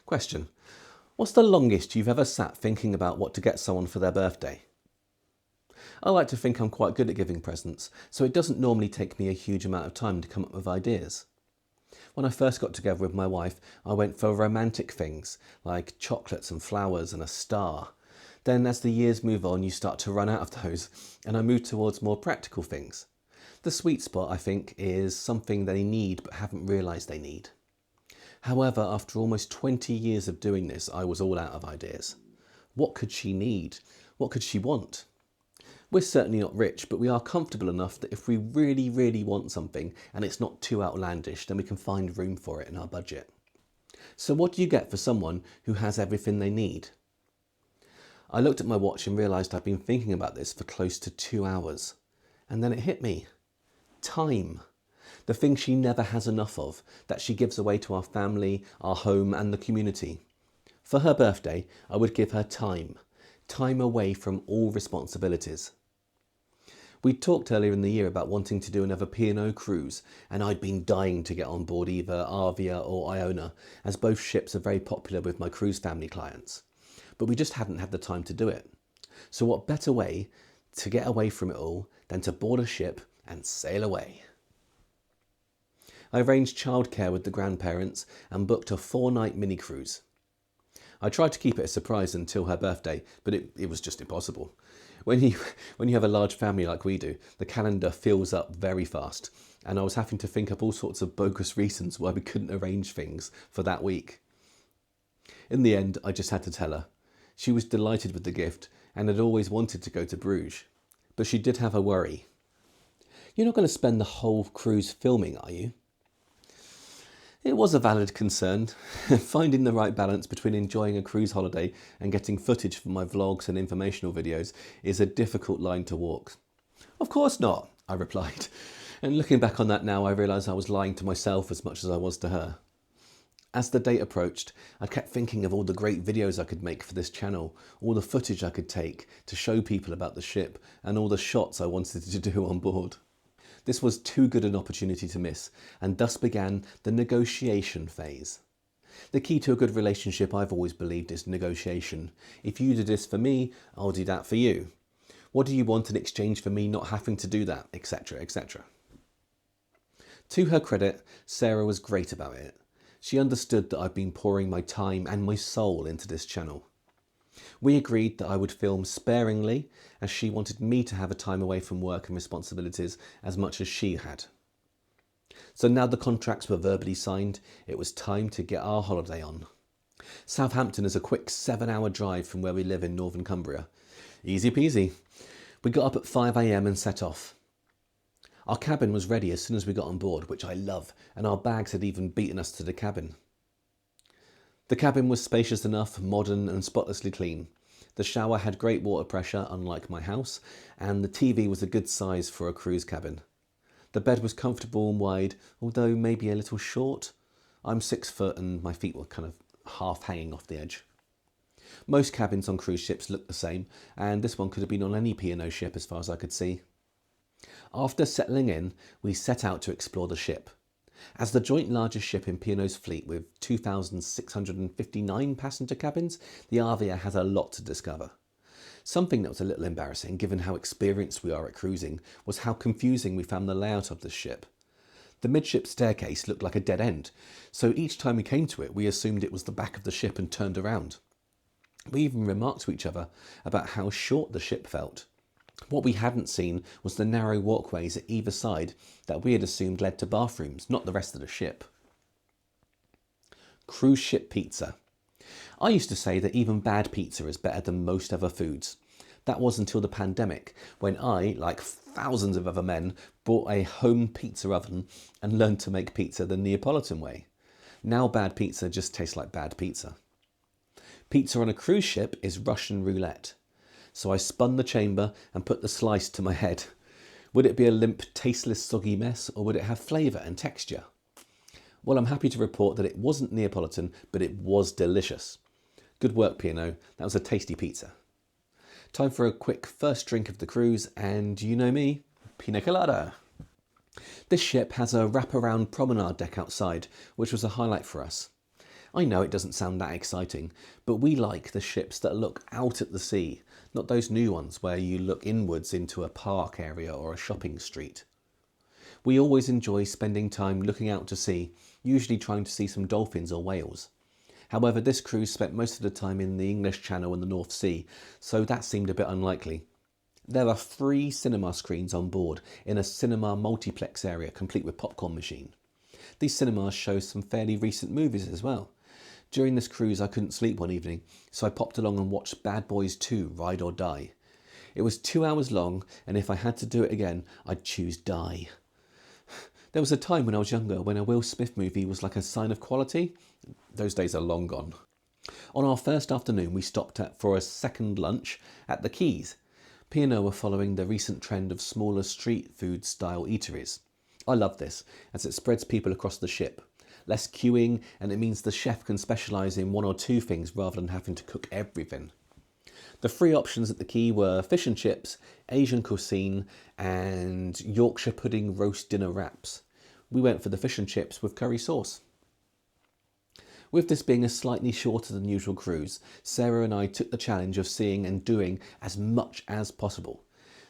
Question. What's the longest you've ever sat thinking about what to get someone for their birthday? I like to think I'm quite good at giving presents, so it doesn't normally take me a huge amount of time to come up with ideas. When I first got together with my wife, I went for romantic things, like chocolates and flowers and a star. Then as the years move on, you start to run out of those, and I move towards more practical things. The sweet spot, I think, is something they need but haven't realised they need. However, after almost 20 years of doing this, I was all out of ideas. What could she need? What could she want? We're certainly not rich, but we are comfortable enough that if we really, really want something and it's not too outlandish, then we can find room for it in our budget. So what do you get for someone who has everything they need? I looked at my watch and realised I'd been thinking about this for close to 2 hours. And then it hit me. Time. The thing she never has enough of, that she gives away to our family, our home and the community. For her birthday, I would give her time. Time away from all responsibilities. We talked earlier in the year about wanting to do another P&O cruise, and I'd been dying to get on board either Arvia or Iona, as both ships are very popular with my cruise family clients. But we just hadn't had the time to do it. So what better way to get away from it all than to board a ship and sail away? I arranged childcare with the grandparents and booked a 4-night mini cruise. I tried to keep it a surprise until her birthday, but it was just impossible. When you have a large family like we do, the calendar fills up very fast, and I was having to think up all sorts of bogus reasons why we couldn't arrange things for that week. In the end, I just had to tell her. She was delighted with the gift and had always wanted to go to Bruges, but she did have a worry. You're not going to spend the whole cruise filming, are you? It was a valid concern. Finding the right balance between enjoying a cruise holiday and getting footage for my vlogs and informational videos is a difficult line to walk. Of course not, I replied. And looking back on that now, I realise I was lying to myself as much as I was to her. As the date approached, I kept thinking of all the great videos I could make for this channel, all the footage I could take to show people about the ship, and all the shots I wanted to do on board. This was too good an opportunity to miss, and thus began the negotiation phase. The key to a good relationship, I've always believed, is negotiation. If you do this for me, I'll do that for you. What do you want in exchange for me not having to do that, etc., etc. To her credit, Sarah was great about it. She understood that I've been pouring my time and my soul into this channel. We agreed that I would film sparingly, as she wanted me to have a time away from work and responsibilities as much as she had. So now the contracts were verbally signed, it was time to get our holiday on. Southampton is a quick 7-hour drive from where we live in northern Cumbria. Easy peasy. We got up at 5 AM and set off. Our cabin was ready as soon as we got on board, which I love, and our bags had even beaten us to the cabin. The cabin was spacious enough, modern and spotlessly clean. The shower had great water pressure, unlike my house, and the TV was a good size for a cruise cabin. The bed was comfortable and wide, although maybe a little short. I'm 6 foot and my feet were kind of half hanging off the edge. Most cabins on cruise ships look the same, and this one could have been on any P&O ship as far as I could see. After settling in, we set out to explore the ship. As the joint largest ship in P&O's fleet with 2,659 passenger cabins, the Arvia has a lot to discover. Something that was a little embarrassing, given how experienced we are at cruising, was how confusing we found the layout of this ship. The midship staircase looked like a dead end, so each time we came to it, we assumed it was the back of the ship and turned around. We even remarked to each other about how short the ship felt. What we hadn't seen was the narrow walkways at either side that we had assumed led to bathrooms, not the rest of the ship. Cruise ship pizza. I used to say that even bad pizza is better than most other foods. That was until the pandemic, when I, like thousands of other men, bought a home pizza oven and learned to make pizza the Neapolitan way. Now bad pizza just tastes like bad pizza. Pizza on a cruise ship is Russian roulette. So I spun the chamber and put the slice to my head. Would it be a limp, tasteless, soggy mess, or would it have flavour and texture? Well, I'm happy to report that it wasn't Neapolitan, but it was delicious. Good work, P&O. That was a tasty pizza. Time for a quick first drink of the cruise, and you know me, pina colada. This ship has a wraparound promenade deck outside, which was a highlight for us. I know it doesn't sound that exciting, but we like the ships that look out at the sea, not those new ones where you look inwards into a park area or a shopping street. We always enjoy spending time looking out to sea, usually trying to see some dolphins or whales. However, this cruise spent most of the time in the English Channel and the North Sea, so that seemed a bit unlikely. There are 3 cinema screens on board in a cinema multiplex area complete with popcorn machine. These cinemas show some fairly recent movies as well. During this cruise I couldn't sleep one evening, so I popped along and watched Bad Boys 2 Ride or Die. It was 2 hours long, and if I had to do it again, I'd choose die. There was a time when I was younger when a Will Smith movie was like a sign of quality. Those days are long gone. On our first afternoon we stopped for a second lunch at the Quays. P&O were following the recent trend of smaller street food style eateries. I love this as it spreads people across the ship. Less queuing, and it means the chef can specialise in 1 or 2 things rather than having to cook everything. The 3 options at the quay were fish and chips, Asian cuisine and Yorkshire pudding roast dinner wraps. We went for the fish and chips with curry sauce. With this being a slightly shorter than usual cruise, Sarah and I took the challenge of seeing and doing as much as possible.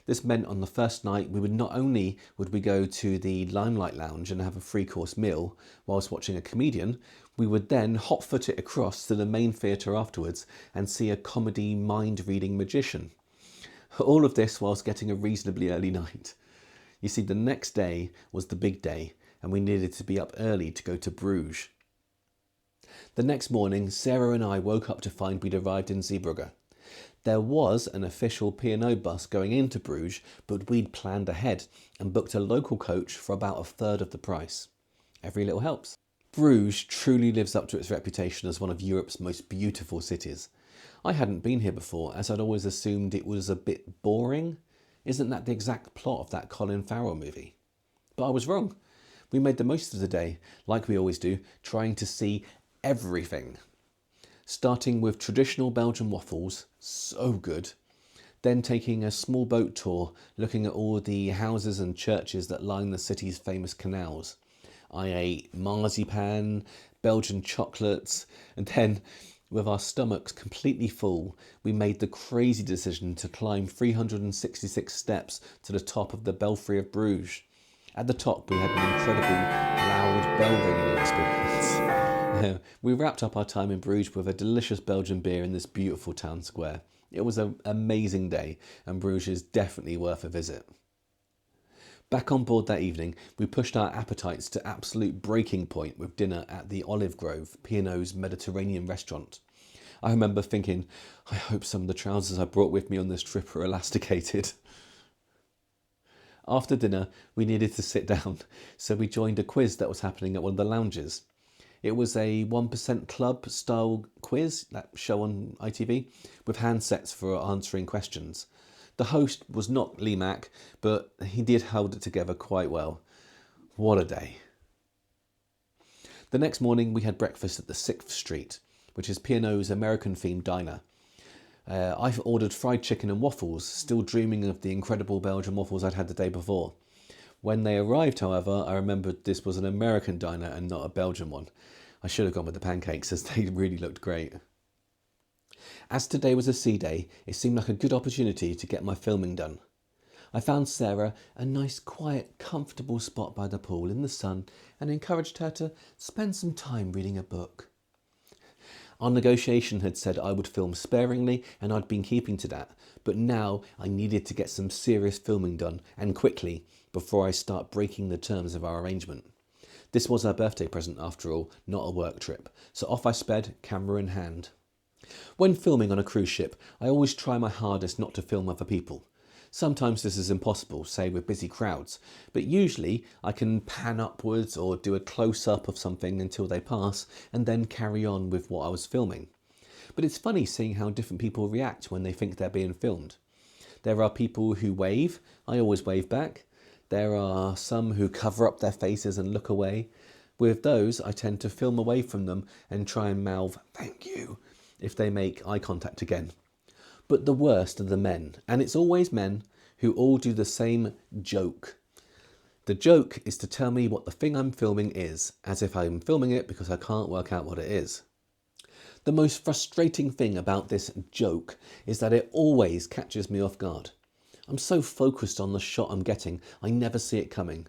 This meant on the first night we would not only would we go to the Limelight Lounge and have a 3-course meal whilst watching a comedian, we would then hot-foot it across to the main theatre afterwards and see a comedy mind-reading magician. All of this whilst getting a reasonably early night. You see, the next day was the big day and we needed to be up early to go to Bruges. The next morning, Sarah and I woke up to find we'd arrived in Brugge. There was an official P&O bus going into Bruges, but we'd planned ahead and booked a local coach for about 1/3 of the price. Every little helps. Bruges truly lives up to its reputation as one of Europe's most beautiful cities. I hadn't been here before, as I'd always assumed it was a bit boring. Isn't that the exact plot of that Colin Farrell movie? But I was wrong. We made the most of the day, like we always do, trying to see everything. Starting with traditional Belgian waffles, so good. Then taking a small boat tour, looking at all the houses and churches that line the city's famous canals. I ate marzipan, Belgian chocolates, and then, with our stomachs completely full, we made the crazy decision to climb 366 steps to the top of the Belfry of Bruges. At the top, we had an incredibly loud bell ringing experience. We wrapped up our time in Bruges with a delicious Belgian beer in this beautiful town square. It was an amazing day, and Bruges is definitely worth a visit. Back on board that evening, we pushed our appetites to absolute breaking point with dinner at the Olive Grove, P&O's Mediterranean restaurant. I remember thinking, I hope some of the trousers I brought with me on this trip are elasticated. After dinner, we needed to sit down, so we joined a quiz that was happening at one of the lounges. It was a 1% Club style quiz, that show on ITV, with handsets for answering questions. The host was not Lee Mack, but he did hold it together quite well. What a day. The next morning we had breakfast at the 6th Street, which is P&O's American-themed diner. I ordered fried chicken and waffles, still dreaming of the incredible Belgian waffles I'd had the day before. When they arrived, however, I remembered this was an American diner and not a Belgian one. I should have gone with the pancakes as they really looked great. As today was a sea day, it seemed like a good opportunity to get my filming done. I found Sarah a nice, quiet, comfortable spot by the pool in the sun and encouraged her to spend some time reading a book. Our negotiation had said I would film sparingly, and I'd been keeping to that, but now I needed to get some serious filming done, and quickly, before I start breaking the terms of our arrangement. This was her birthday present after all, not a work trip, so off I sped, camera in hand. When filming on a cruise ship, I always try my hardest not to film other people. Sometimes this is impossible, say with busy crowds, but usually I can pan upwards or do a close-up of something until they pass and then carry on with what I was filming. But it's funny seeing how different people react when they think they're being filmed. There are people who wave, I always wave back. There are some who cover up their faces and look away. With those, I tend to film away from them and try and mouth, "Thank you," if they make eye contact again. But the worst are the men, and it's always men, who all do the same joke. The joke is to tell me what the thing I'm filming is, as if I'm filming it because I can't work out what it is. The most frustrating thing about this joke is that it always catches me off guard. I'm so focused on the shot I'm getting, I never see it coming.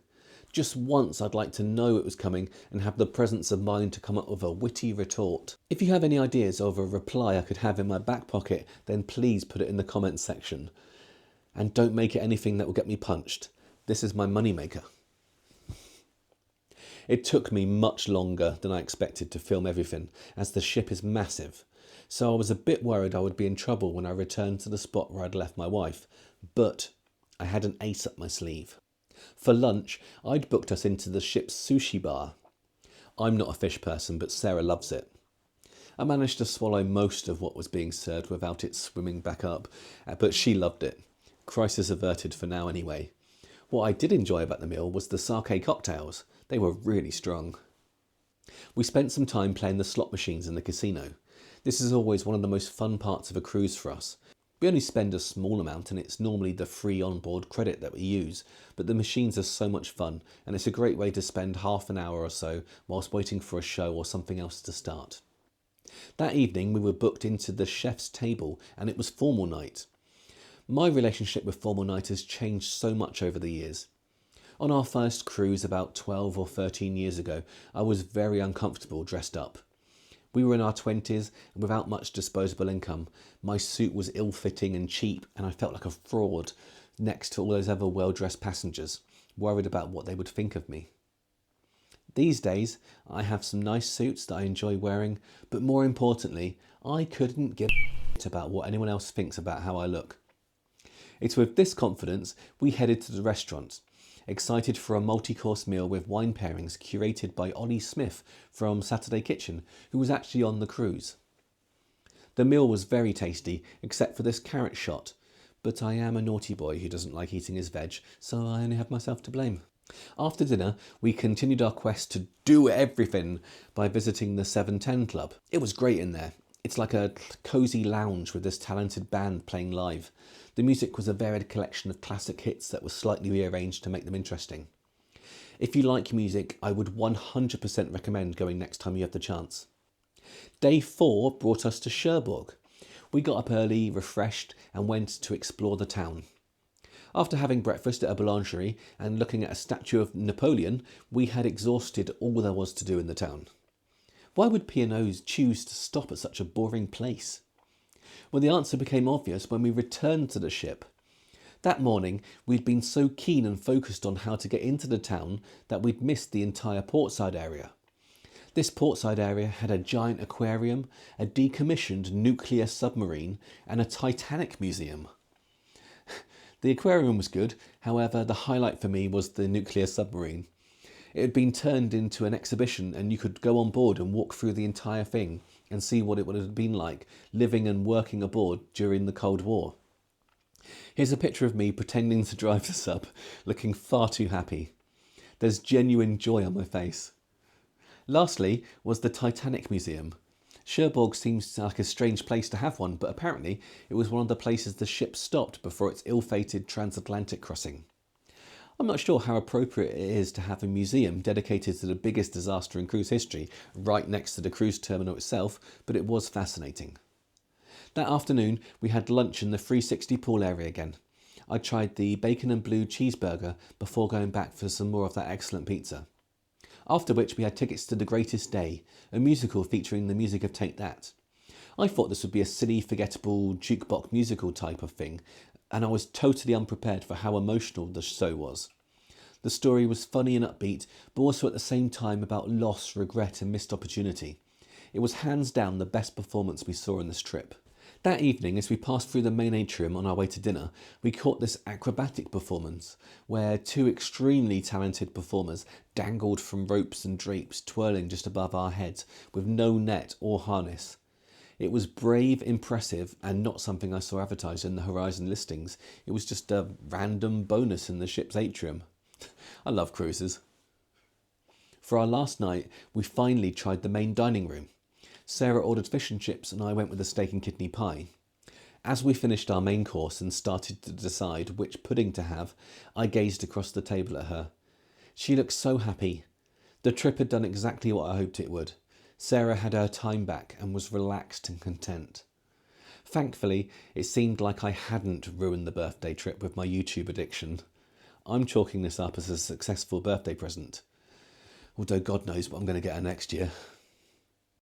Just once I'd like to know it was coming and have the presence of mind to come up with a witty retort. If you have any ideas of a reply I could have in my back pocket, then please put it in the comments section. And don't make it anything that will get me punched. This is my moneymaker. It took me much longer than I expected to film everything, as the ship is massive. So I was a bit worried I would be in trouble when I returned to the spot where I'd left my wife. But I had an ace up my sleeve. For lunch, I'd booked us into the ship's sushi bar. I'm not a fish person, but Sarah loves it. I managed to swallow most of what was being served without it swimming back up, but she loved it. Crisis averted for now anyway. What I did enjoy about the meal was the sake cocktails. They were really strong. We spent some time playing the slot machines in the casino. This is always one of the most fun parts of a cruise for us. We only spend a small amount and it's normally the free onboard credit that we use, but the machines are so much fun and it's a great way to spend half an hour or so whilst waiting for a show or something else to start. That evening we were booked into the chef's table and it was formal night. My relationship with formal night has changed so much over the years. On our first cruise about 12 or 13 years ago, I was very uncomfortable dressed up. We were in our 20s and without much disposable income. My suit was ill-fitting and cheap and I felt like a fraud next to all those other well-dressed passengers, worried about what they would think of me. These days, I have some nice suits that I enjoy wearing, but more importantly, I couldn't give a shit about what anyone else thinks about how I look. It's with this confidence we headed to the restaurant, excited for a multi-course meal with wine pairings curated by Ollie Smith from Saturday Kitchen, who was actually on the cruise. The meal was very tasty, except for this carrot shot, but I am a naughty boy who doesn't like eating his veg, so I only have myself to blame. After dinner, we continued our quest to do everything by visiting the 710 Club. It was great in there. It's like a cosy lounge with this talented band playing live. The music was a varied collection of classic hits that was slightly rearranged to make them interesting. If you like music, I would 100% recommend going next time you have the chance. Day 4 brought us to Cherbourg. We got up early, refreshed, and went to explore the town. After having breakfast at a boulangerie and looking at a statue of Napoleon, we had exhausted all there was to do in the town. Why would P&Os choose to stop at such a boring place? Well, the answer became obvious when we returned to the ship. That morning, we'd been so keen and focused on how to get into the town that we'd missed the entire portside area. This portside area had a giant aquarium, a decommissioned nuclear submarine, and a Titanic museum. The aquarium was good, however, the highlight for me was the nuclear submarine. It had been turned into an exhibition and you could go on board and walk through the entire thing and see what it would have been like living and working aboard during the Cold War. Here's a picture of me pretending to drive the sub, looking far too happy. There's genuine joy on my face. Lastly was the Titanic Museum. Cherbourg seems like a strange place to have one, but apparently it was one of the places the ship stopped before its ill-fated transatlantic crossing. I'm not sure how appropriate it is to have a museum dedicated to the biggest disaster in cruise history right next to the cruise terminal itself, but it was fascinating. That afternoon we had lunch in the 360 pool area again. I tried the bacon and blue cheeseburger before going back for some more of that excellent pizza. After which we had tickets to The Greatest Day, a musical featuring the music of Take That. I thought this would be a silly, forgettable jukebox musical type of thing, and I was totally unprepared for how emotional the show was. The story was funny and upbeat, but also at the same time about loss, regret and missed opportunity. It was hands down the best performance we saw in this trip. That evening, as we passed through the main atrium on our way to dinner, we caught this acrobatic performance, where two extremely talented performers dangled from ropes and drapes twirling just above our heads with no net or harness. It was brave, impressive, and not something I saw advertised in the Horizon listings. It was just a random bonus in the ship's atrium. I love cruises. For our last night, we finally tried the main dining room. Sarah ordered fish and chips and I went with a steak and kidney pie. As we finished our main course and started to decide which pudding to have, I gazed across the table at her. She looked so happy. The trip had done exactly what I hoped it would. Sarah had her time back and was relaxed and content. Thankfully, it seemed like I hadn't ruined the birthday trip with my YouTube addiction. I'm chalking this up as a successful birthday present. Although God knows what I'm going to get her next year.